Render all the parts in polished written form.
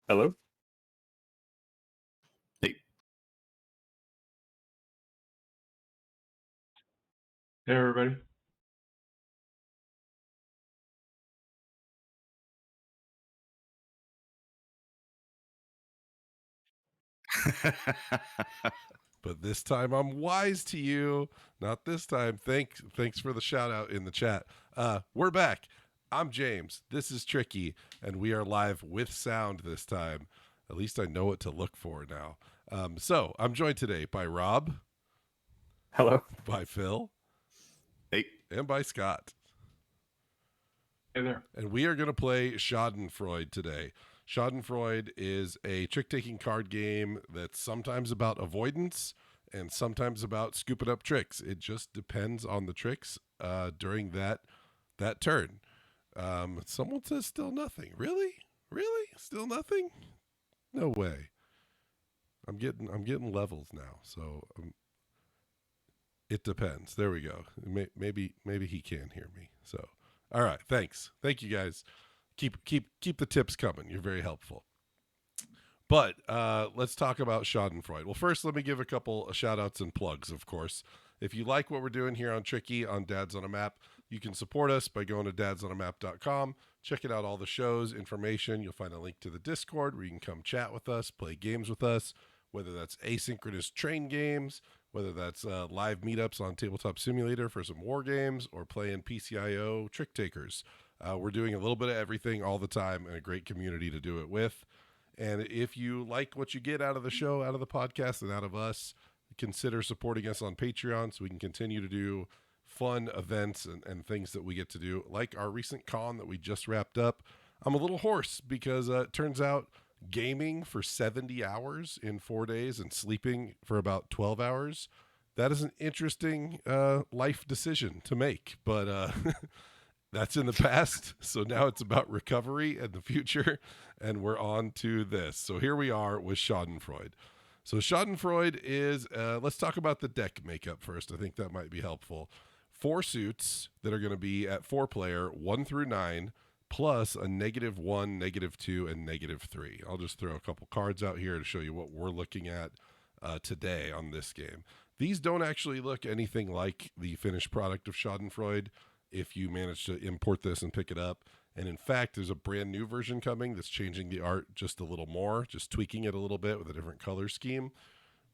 Hello? Hey. Hey, everybody. But this time I'm wise to you. Not this time. Thanks for the shout out in the chat. We're back. I'm James. This is Tricky, and we are live with sound this time. At least I know what to look for now. So I'm joined today by Rob, Hello. by Phil, Hey. and by Scott. Hey there. And we are going to play Schadenfreude today. Schadenfreude is a trick-taking card game that's sometimes about avoidance and sometimes about scooping up tricks. It just depends on the tricks during that turn. Someone says still nothing. Really? Still nothing? No way. I'm getting levels now. So it depends. There we go. Maybe he can hear me. So all right. Thanks. Thank you guys. Keep the tips coming. You're very helpful. But let's talk about Schadenfreude. Well, first, let me give a couple of shout outs and plugs, of course. If you like what we're doing here on Tricky on Dads on a Map, you can support us by going to dadsonamap.com, checking out all the shows, information. You'll find a link to the Discord where you can come chat with us, play games with us, whether that's asynchronous train games, whether that's live meetups on Tabletop Simulator for some war games, or playing PCIO Trick Takers. We're doing a little bit of everything all the time and a great community to do it with. And if you like what you get out of the show, out of the podcast, and out of us, consider supporting us on Patreon so we can continue to do fun events and things that we get to do, like our recent con that we just wrapped up. I'm a little hoarse because it turns out gaming for 70 hours in 4 days and sleeping for about 12 hours, that is an interesting life decision to make. But that's in the past, so now it's about recovery and the future, and we're on to this. So here we are with Schadenfreude. So Schadenfreude is, let's talk about the deck makeup first. I think that might be helpful. 4 suits that are going to be at 4-player, 1 through 9, plus a -1, -2, and -3. I'll just throw a couple cards out here to show you what we're looking at today on this game. These don't actually look anything like the finished product of Schadenfreude if you manage to import this and pick it up. And in fact, there's a brand new version coming that's changing the art just a little more, just tweaking it a little bit with a different color scheme.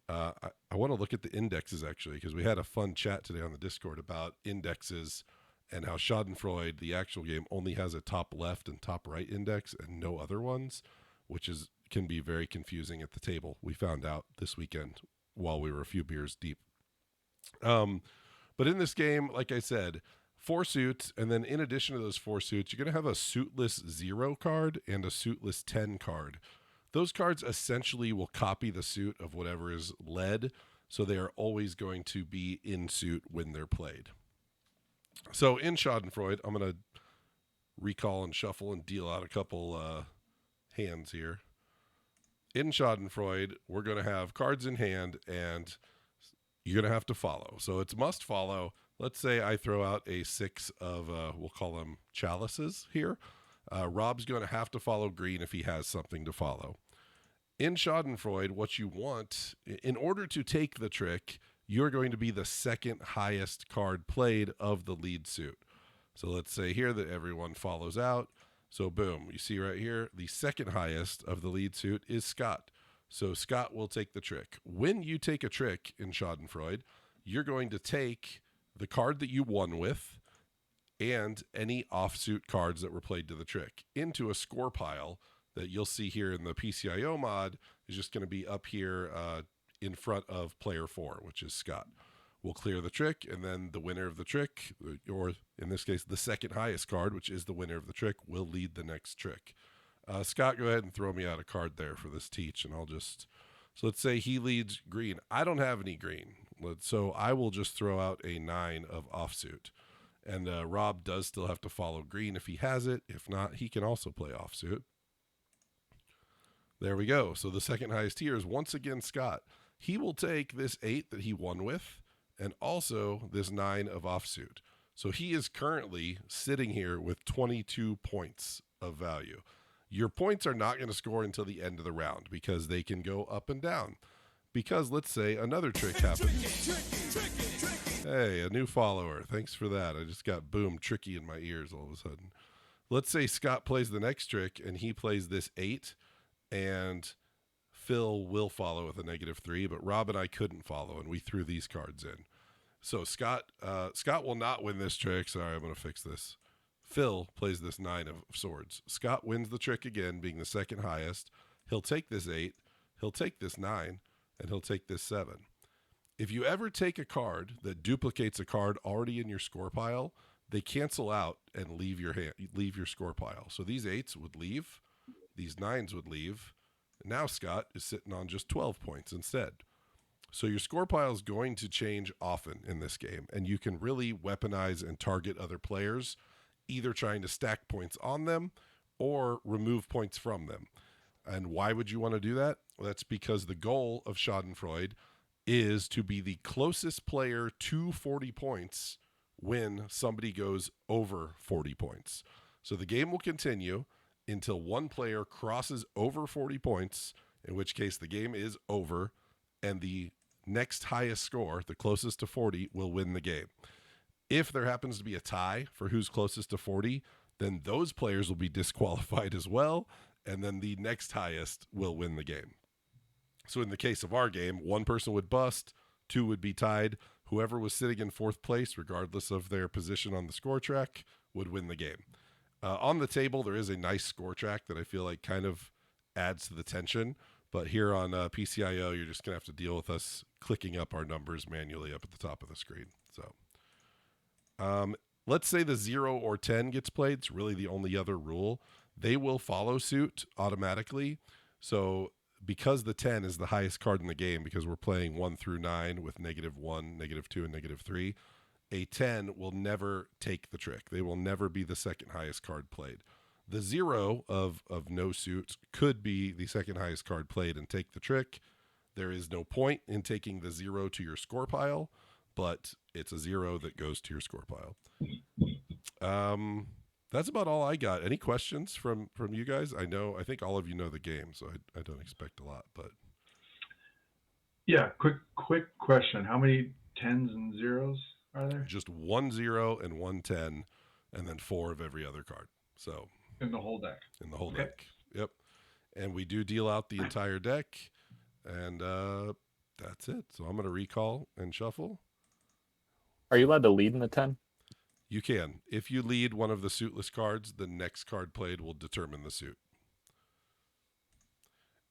I want to look at the indexes, actually, because we had a fun chat today on the Discord about indexes and how Schadenfreude, the actual game, only has a top left and top right index and no other ones, which can be very confusing at the table. We found out this weekend while we were a few beers deep. But in this game, like I said, 4 suits, and then in addition to those 4 suits, you're going to have a suitless 0 card and a suitless 10 card. Those cards essentially will copy the suit of whatever is led, so they are always going to be in suit when they're played. So in Schadenfreude, I'm going to recall and shuffle and deal out a couple hands here. In Schadenfreude, we're going to have cards in hand, and you're going to have to follow. So it's must follow. Let's say I throw out a 6 of, we'll call them chalices here. Rob's going to have to follow green if he has something to follow. In Schadenfreude, what you want, in order to take the trick, you're going to be the second highest card played of the lead suit. So let's say here that everyone follows out. So boom, you see right here, the second highest of the lead suit is Scott. So Scott will take the trick. When you take a trick in Schadenfreude, you're going to take the card that you won with and any offsuit cards that were played to the trick into a score pile that you'll see here in the PCIO mod is just going to be up here in front of player 4, which is Scott. We'll clear the trick, and then the winner of the trick, or in this case, the second highest card, which is the winner of the trick, will lead the next trick. Scott, go ahead and throw me out a card there for this teach, and I'll just... So let's say he leads green. I don't have any green, so I will just throw out a 9 of offsuit. And Rob does still have to follow green if he has it. If not, he can also play offsuit. There we go. So the second highest here is once again Scott. He will take this 8 that he won with and also this 9 of offsuit. So he is currently sitting here with 22 points of value. Your points are not going to score until the end of the round because they can go up and down. Because let's say another trick happens. Hey, a new follower. Thanks for that. I just got boom tricky in my ears all of a sudden. Let's say Scott plays the next trick and he plays this 8 and Phil will follow with a -3, but Rob and I couldn't follow and we threw these cards in. So Scott will not win this trick. Sorry, I'm going to fix this. Phil plays this 9 of swords. Scott wins the trick again, being the second highest. He'll take this 8, he'll take this 9, and he'll take this 7. If you ever take a card that duplicates a card already in your score pile, they cancel out and leave your score pile. So these 8s would leave, these 9s would leave. Now Scott is sitting on just 12 points instead. So your score pile is going to change often in this game, and you can really weaponize and target other players, either trying to stack points on them or remove points from them. And why would you want to do that? Well, that's because the goal of Schadenfreude is to be the closest player to 40 points when somebody goes over 40 points. So the game will continue until one player crosses over 40 points, in which case the game is over, and the next highest score, the closest to 40, will win the game. If there happens to be a tie for who's closest to 40, then those players will be disqualified as well, and then the next highest will win the game. So in the case of our game, one person would bust, 2 would be tied. Whoever was sitting in 4th place, regardless of their position on the score track, would win the game. On the table, there is a nice score track that I feel like kind of adds to the tension. But here on PCIO, you're just going to have to deal with us clicking up our numbers manually up at the top of the screen. So let's say the 0 or 10 gets played. It's really the only other rule. They will follow suit automatically. So because the 10 is the highest card in the game, because we're playing 1 through 9 with -1, -2, and -3, a 10 will never take the trick. They will never be the second highest card played. The 0 of no suit could be the second highest card played and take the trick. There is no point in taking the 0 to your score pile, but it's a 0 that goes to your score pile. That's about all I got. Any questions from you guys? I think all of you know the game, so I don't expect a lot, but yeah, quick question. How many 10s and 0s are there? Just 1 0 and 1 10, and then 4 of every other card. So in the whole deck. In the whole deck. Yep. And we do deal out the entire deck, and that's it. So I'm going to recall and shuffle. Are you allowed to lead in the 10? You can. If you lead one of the suitless cards, the next card played will determine the suit.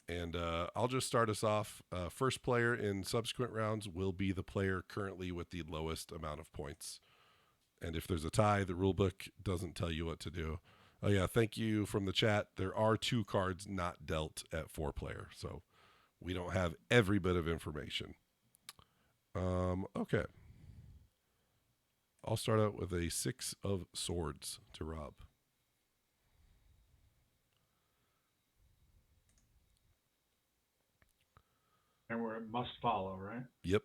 And I'll just start us off. First player in subsequent rounds will be the player currently with the lowest amount of points. And if there's a tie, the rulebook doesn't tell you what to do. Oh, yeah, thank you from the chat. There are 2 cards not dealt at 4-player, so we don't have every bit of information. Okay. I'll start out with a 6 of swords to Rob. And we're must follow, right? Yep.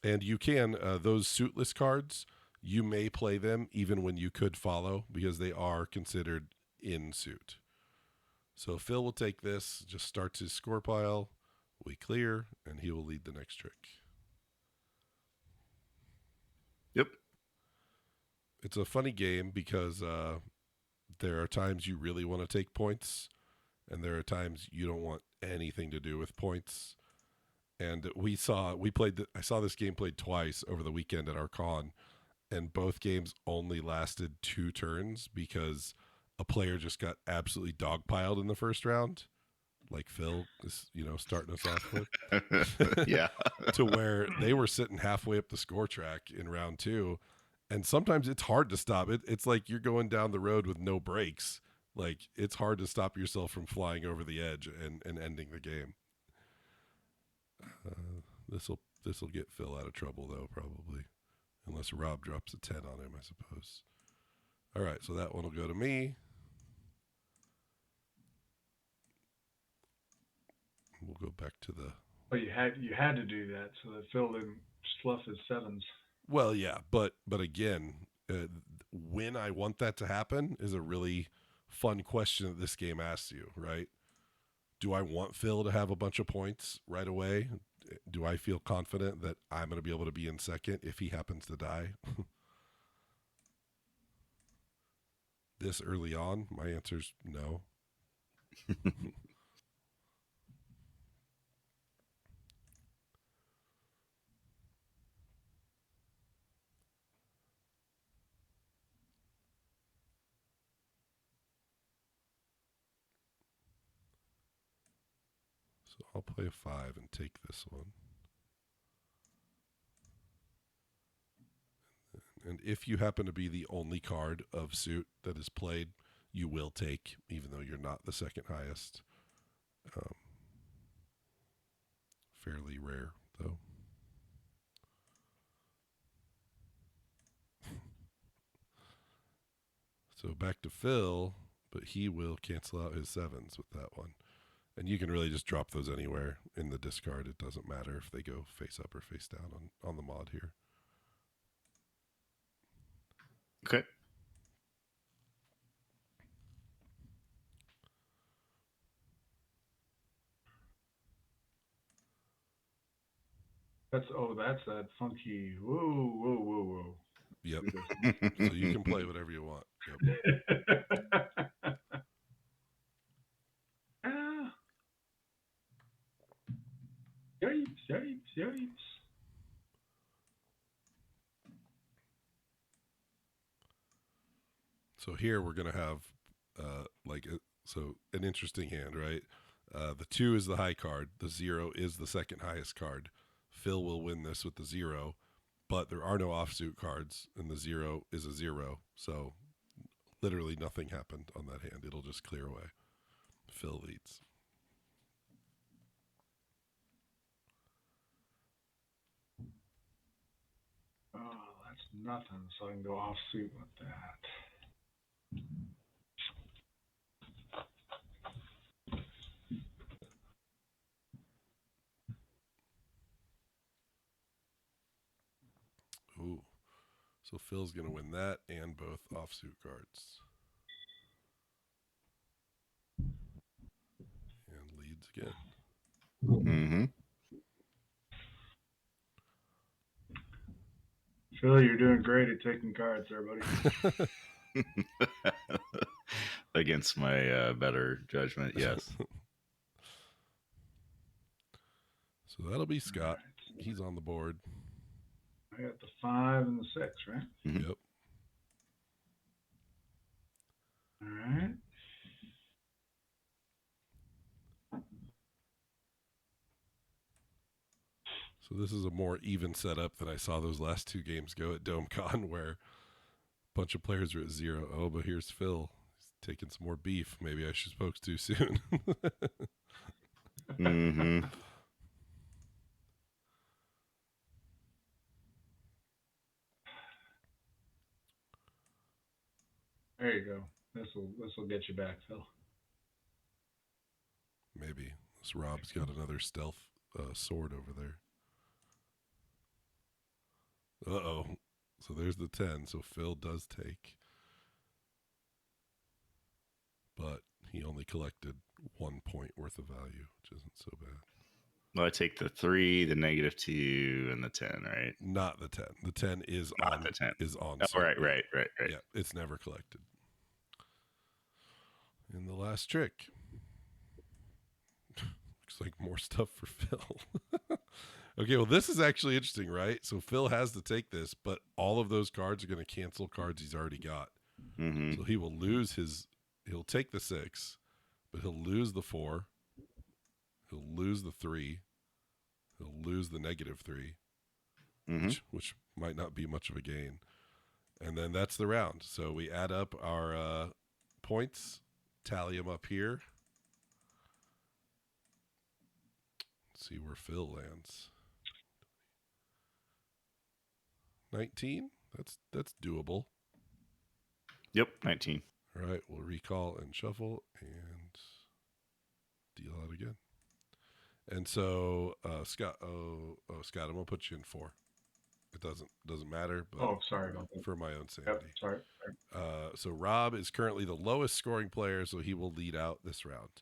And you can, those suitless cards, you may play them even when you could follow because they are considered in suit. So Phil will take this, just starts his score pile, we clear, and he will lead the next trick. Yep. It's a funny game because there are times you really want to take points, and there are times you don't want anything to do with points. And I saw this game played twice over the weekend at our con, and both games only lasted 2 turns because a player just got absolutely dogpiled in the first round, like Phil is, starting us off with. Yeah. To where they were sitting halfway up the score track in round 2, and sometimes it's hard to stop. It's like you're going down the road with no brakes. Like, it's hard to stop yourself from flying over the edge and ending the game. This'll get Phil out of trouble, though, probably. Unless Rob drops a 10 on him, I suppose. All right, so that one will go to me. We'll go back to the... But you had to do that so that Phil didn't fluff his 7s. Well, yeah, but again, when I want that to happen is a really fun question that this game asks you, right? Do I want Phil to have a bunch of points right away? Do I feel confident that I'm going to be able to be in second if he happens to die this early on? My answer's no. So I'll play a 5 and take this one. And if you happen to be the only card of suit that is played, you will take, even though you're not the second highest. Fairly rare, though. So back to Phil, but he will cancel out his 7s with that one. And you can really just drop those anywhere in the discard. It doesn't matter if they go face up or face down on the mod here. Okay. That's that funky whoa. Yep. Do this. So you can play whatever you want. Yep. Yipes. So here we're going to have an interesting hand, right? The 2 is the high card. The 0 is the second highest card. Phil will win this with the 0, but there are no offsuit cards, and the 0 is a 0. So literally nothing happened on that hand. It'll just clear away. Phil leads. Oh, that's nothing. So I can go offsuit with that. Ooh. So Phil's going to win that and both offsuit cards. And leads again. Mm-hmm. Phil, you're doing great at taking cards there, buddy. Against my better judgment, yes. So that'll be Scott. Right. He's on the board. I got the 5 and the 6, right? Mm-hmm. Yep. All right. So this is a more even setup than I saw those last 2 games go at DomeCon, where a bunch of players are at 0. Oh, but here's Phil. He's taking some more beef. Maybe I spoke too soon. Mm-hmm. There you go. This will get you back, Phil. Maybe. This Rob's got another stealth sword over there. Uh-oh. So there's the 10. So Phil does take. But he only collected 1 point worth of value, which isn't so bad. Well, I take the 3, the -2, and the 10, right? Not the 10. The 10 is Not on the 10. Is on. Oh, right. Yeah, it's never collected. And the last trick. Looks like more stuff for Phil. Okay, well, this is actually interesting, right? So Phil has to take this, but all of those cards are going to cancel cards he's already got. Mm-hmm. So he will lose he'll take the 6, but he'll lose the 4. He'll lose the 3. He'll lose the -3, Mm-hmm. which might not be much of a gain. And then that's the round. So we add up our points, tally them up here. Let's see where Phil lands. 19? That's doable. Yep, 19. All right, we'll recall and shuffle and deal out again. And so, Scott, Scott, I'm going to put you in 4. It doesn't matter. But Oh, sorry about that. for my own Yep, sanity. sorry. So Rob is currently the lowest scoring player, so he will lead out this round.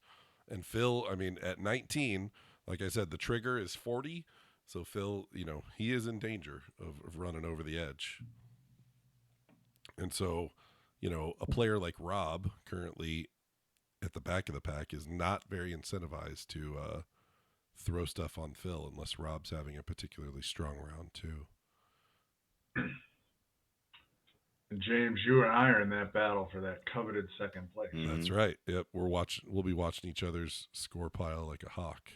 And Phil, I mean, at 19, like I said, the trigger is 40. So Phil, he is in danger of running over the edge. And so, a player like Rob, currently at the back of the pack, is not very incentivized to throw stuff on Phil unless Rob's having a particularly strong round too. And James, you and I are in that battle for that coveted second place. That's right. Yep, we'll be watching each other's score pile like a hawk.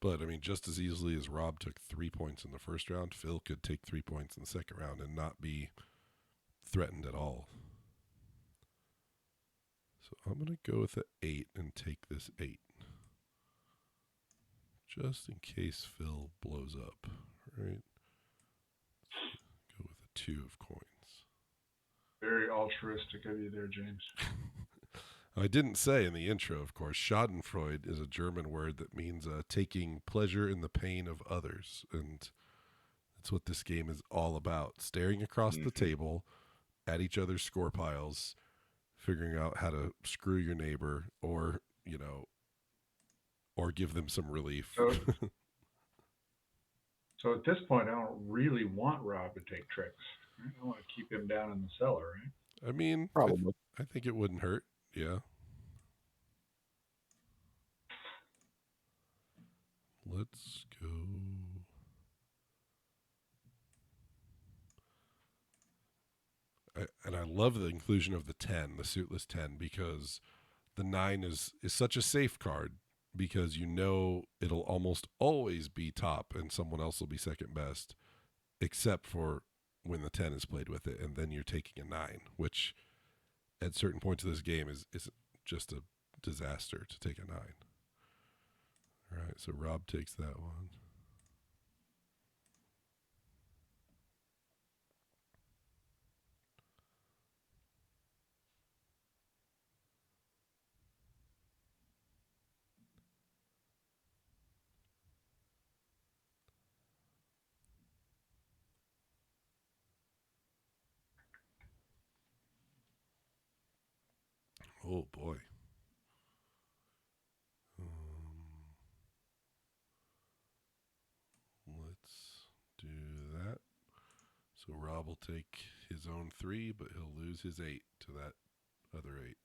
But I mean, just as easily as Rob took 3 points in the first round, Phil could take 3 points in the second round and not be threatened at all. So I'm going to go with an 8 and take this 8. Just in case Phil blows up, right? Let's go with a 2 of coins. Very altruistic of you there, James. I didn't say in the intro, of course, Schadenfreude is a German word that means taking pleasure in the pain of others. And that's what this game is all about. Staring across the table at each other's score piles, figuring out how to screw your neighbor or give them some relief. So at this point, I don't really want Rob to take tricks. Right? I want to keep him down in the cellar, right? I mean, Probably. I think it wouldn't hurt. Yeah. Let's go. I love the inclusion of the 10, the suitless 10, because the 9 is such a safe card because it'll almost always be top and someone else will be second best, except for when the 10 is played with it, and then you're taking a 9, which at certain points of this game is just a disaster to take a 9. All right, so Rob takes that one. Oh boy. Let's do that. So Rob will take his own 3, but he'll lose his 8 to that other 8.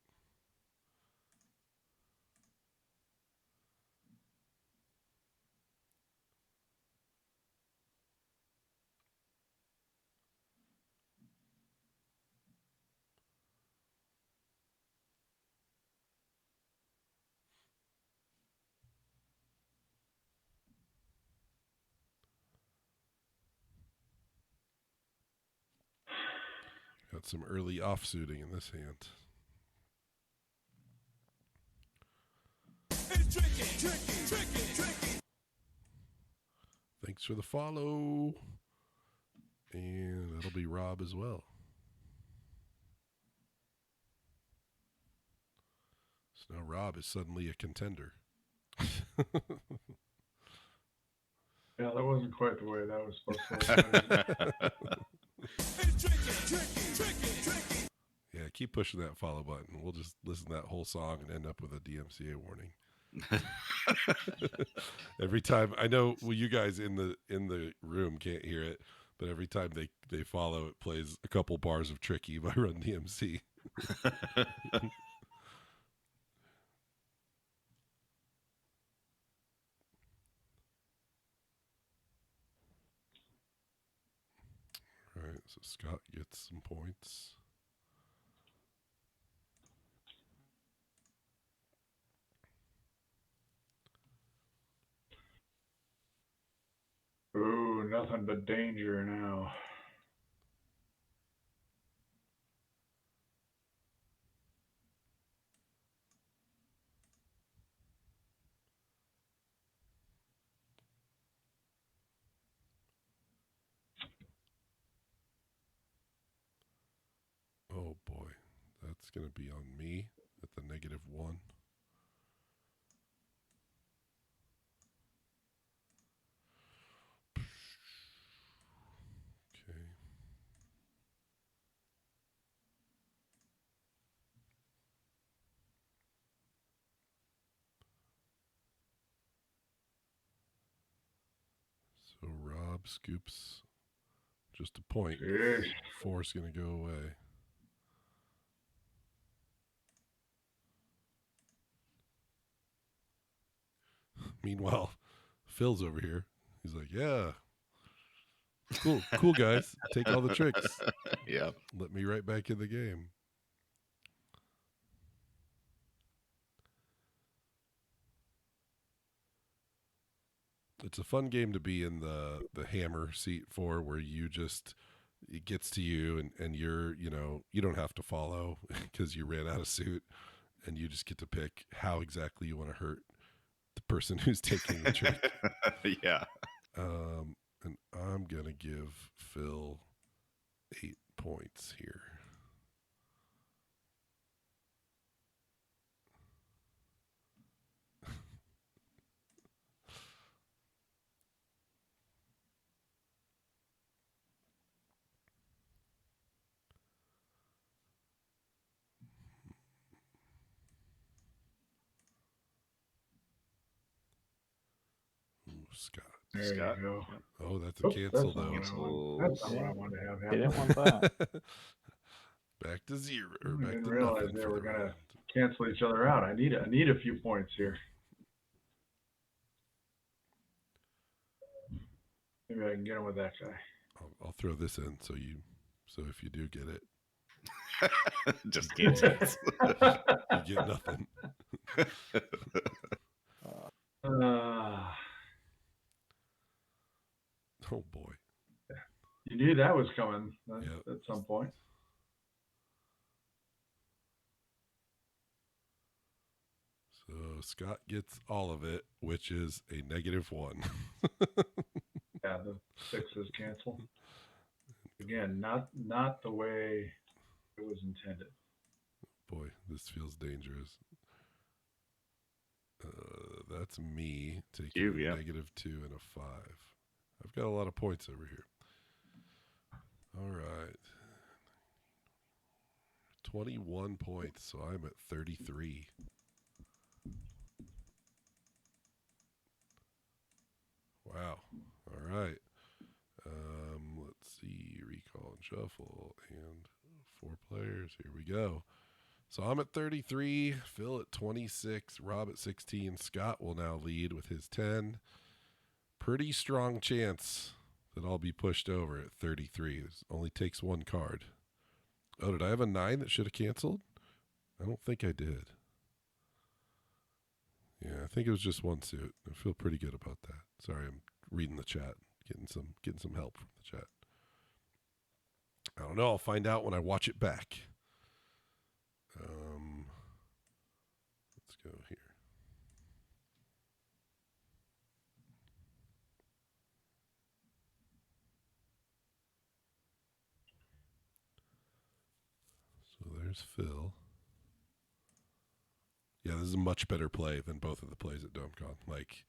Got some early offsuiting in this hand. Tricky. Thanks for the follow. And that'll be Rob as well. So now Rob is suddenly a contender. Yeah, that wasn't quite the way that was supposed to Tricky. Yeah, keep pushing that follow button. We'll just listen to that whole song and end up with a DMCA warning. Every time, I know you guys in the room can't hear it, but every time they follow, it plays a couple bars of Tricky by Run DMC. All right, so Scott gets some points. Ooh, nothing but danger now. Oh boy, that's going to be on me at the -1. Rob scoops just a point. Sheesh. 4's going to go away. Meanwhile, Phil's over here. He's like, yeah, cool guys. Take all the tricks. Yeah. Let me right back in the game. It's a fun game to be in the hammer seat for, where you just, it gets to you and you're, you don't have to follow because you ran out of suit, and you just get to pick how exactly you want to hurt the person who's taking the trick. Yeah. And I'm going to give Phil 8 points here. Ooh, Scott. There Scott? you go. Yep. Oh, that's a Oops, cancel, that's not though. what I wanted. That's not what I wanted to have He happen. didn't want that. Back to 0, or I back didn't to realize nothing they for were the gonna round. cancel each other out. I need a few points here. Maybe I can get him with that guy. I'll throw this in so if you do get it, Just cancel. you get nothing. Oh boy. You knew that was coming Yep. at some point. So Scott gets all of it, which is a -1. Yeah, the 6 is canceled. Again, not the way it was intended. Boy, this feels dangerous. That's me taking You, a yeah. -2 and a 5. I've got a lot of points over here. All right. 21 points, so I'm at 33. Wow. All right. Let's see. Recall and shuffle and 4 players. Here we go. So I'm at 33, Phil at 26, Rob at 16. Scott will now lead with his 10. Pretty strong chance that I'll be pushed over at 33. This only takes 1 card. Oh, did I have a 9 that should have canceled? I don't think I did. Yeah, I think it was just 1 suit. I feel pretty good about that. Sorry, I'm reading the chat, getting some help from the chat. I don't know. I'll find out when I watch it back. Let's go here. So there's Phil. Yeah, this is a much better play than both of the plays at DomeCon. Like,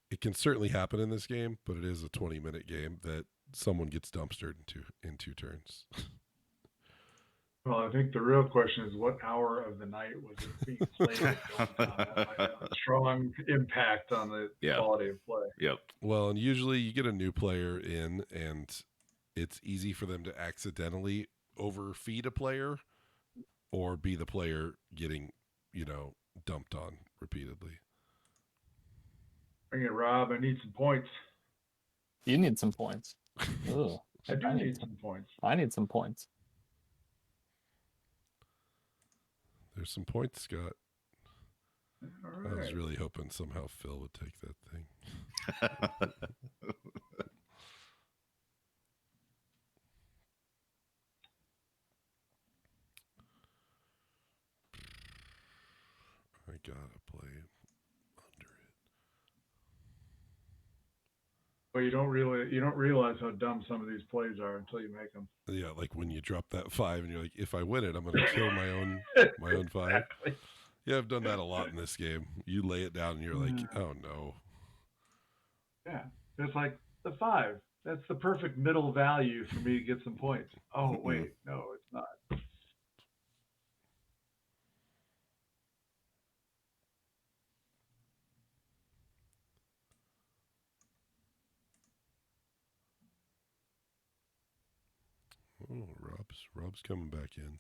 it can certainly happen in this game, but it is a 20-minute game that someone gets dumpstered in 2 turns. Well, I think the real question is what hour of the night was it being played at DomeCon? That might have a strong impact on the quality of play. Yep. Well, and usually you get a new player in, and it's easy for them to accidentally overfeed a player or be the player getting, dumped on repeatedly. Bring it, Rob. I need some points. You need some points. Ugh. I do need some points. I need some points. There's some points, Scott. All I was right. really hoping somehow Phil would take that thing. I gotta play under it. Well, you don't realize how dumb some of these plays are until you make them. Yeah, like when you drop that 5 and you're like, if I win it, I'm gonna kill my own 5. Exactly. Yeah, I've done that a lot in this game. You lay it down and you're like, oh no. Yeah, it's like the 5. That's the perfect middle value for me to get some points. Oh wait, no, it's not. Oh, Rob's coming back in.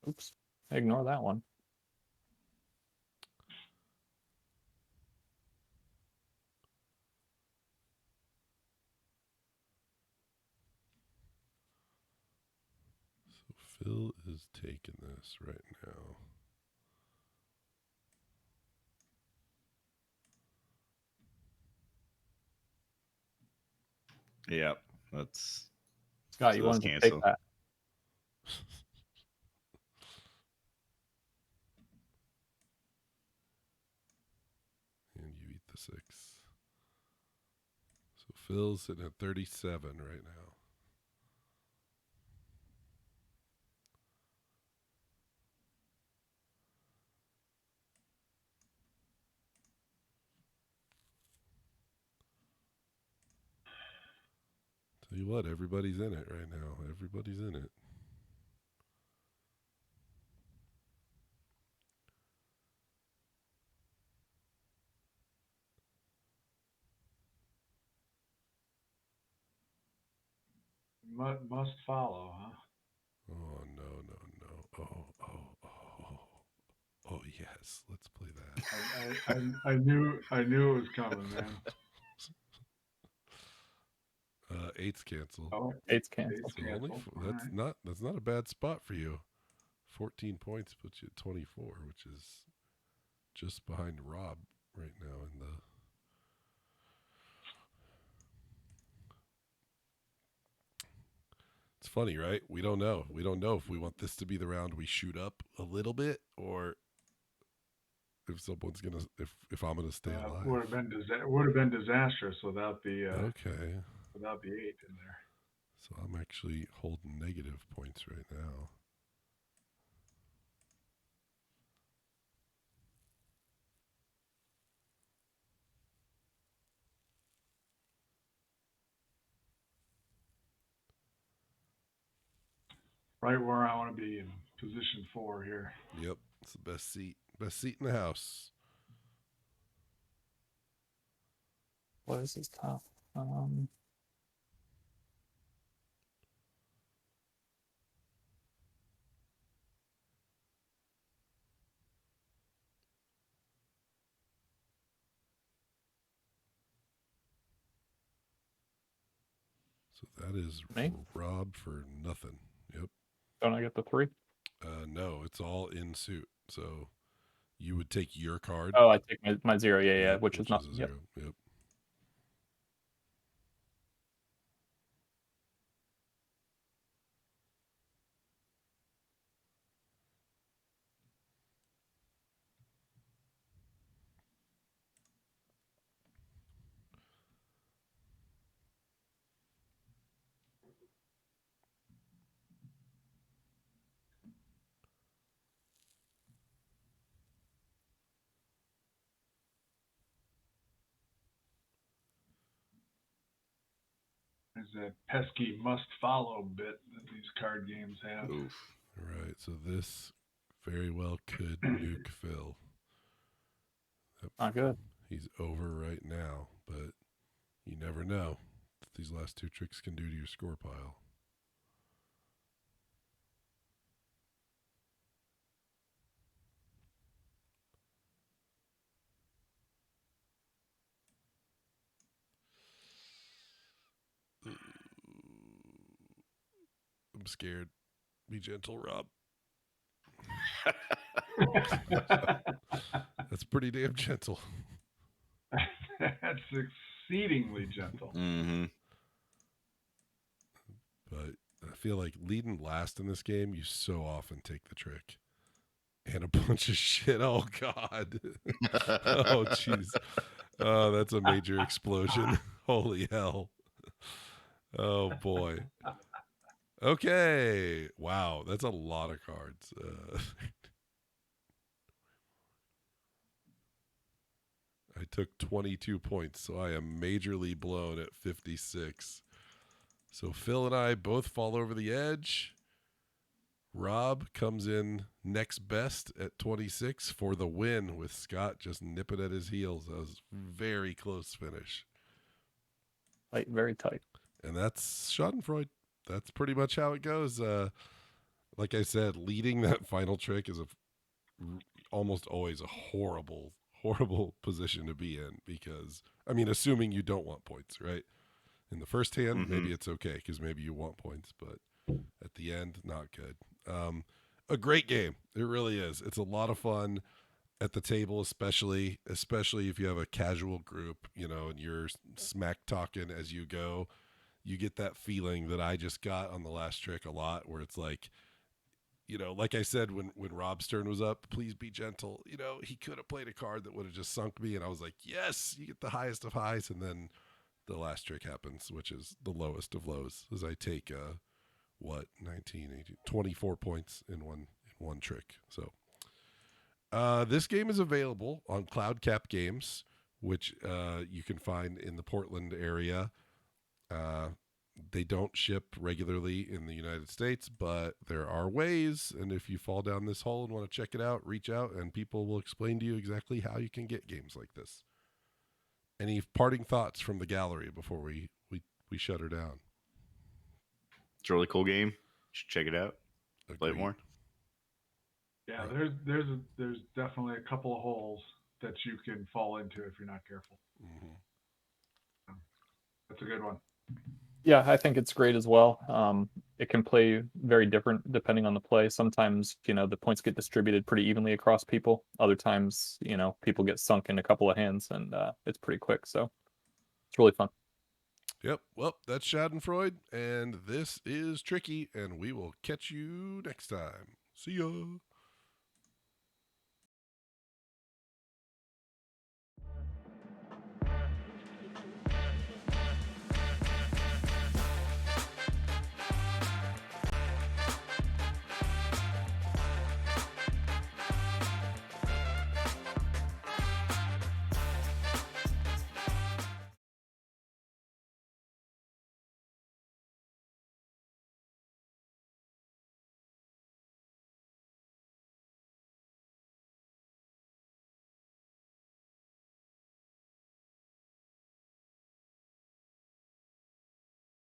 Oops. Ignore that one. So Phil is taking this right now. Yep, that's Scott, so you that's wanted to take cancel. that. And you eat the 6. So Phil's sitting at 37 right now. Tell you what, everybody's in it right now. Everybody's in it. Must follow, huh? Oh, no. Oh, yes. Let's play that. I knew it was coming, man. 8's cancel. Oh, 8's canceled. eight's So only canceled. that's not a bad spot for you. 14 points puts you at 24, which is just behind Rob right now in the. It's funny, right? We don't know. We don't know if we want this to be the round we shoot up a little bit, or if someone's gonna, if I'm gonna stay alive. Would have been disastrous without the Okay. without the 8 in there. So I'm actually holding negative points right now. Right where I want to be in position 4 here. Yep, it's the best seat. Best seat in the house. What is this top? So that is Me? Rob for nothing. Yep. Don't I get the 3? No, it's all in suit. So you would take your card. Oh, I take my 0. Yeah, Yep, which is nothing. a Yep. 0. Yep. There's that pesky must follow bit that these card games have. Oof. All right. So this very well could nuke Phil. Yep. Not good. He's over right now, but you never know what these last 2 tricks can do to your score pile. I'm scared. Be gentle, Rob. That's pretty damn gentle. That's exceedingly gentle. Mm-hmm. But I feel like leading last in this game, you so often take the trick. And a bunch of shit. Oh, God. Oh, jeez. Oh, that's a major explosion. Holy hell. Oh, boy. Okay. Wow. That's a lot of cards. I took 22 points, so I am majorly blown at 56. So Phil and I both fall over the edge. Rob comes in next best at 26 for the win, with Scott just nipping at his heels. That was a very close finish. Tight, very tight. And that's Schadenfreude. That's pretty much how it goes. Like I said, leading that final trick is almost always a horrible position to be in, because, I mean, assuming you don't want points, right? In the first hand, maybe it's okay because maybe you want points, but at the end, not good. A great game. It really is. It's a lot of fun at the table, especially if you have a casual group, and you're smack talking as you go. You get that feeling that I just got on the last trick a lot, where it's like, like I said, when Rob's turn was up, please be gentle. He could have played a card that would have just sunk me, and I was like, yes, you get the highest of highs, and then the last trick happens, which is the lowest of lows, as I take 19, 18, 24 points in one trick. So this game is available on Cloud Cap Games, which you can find in the Portland area. They don't ship regularly in the United States, but there are ways. And if you fall down this hole and want to check it out, reach out and people will explain to you exactly how you can get games like this. Any parting thoughts from the gallery before we shut her down? It's a really cool game. You should check it out. Play it more. Yeah, there's definitely a couple of holes that you can fall into if you're not careful. Mm-hmm. That's a good one. Yeah, I think it's great as well. It can play very different depending on the play. Sometimes, the points get distributed pretty evenly across people. Other times, people get sunk in a couple of hands, and it's pretty quick. So it's really fun. Yep. Well, that's Schadenfreude, and this is Tricky, and we will catch you next time. See ya.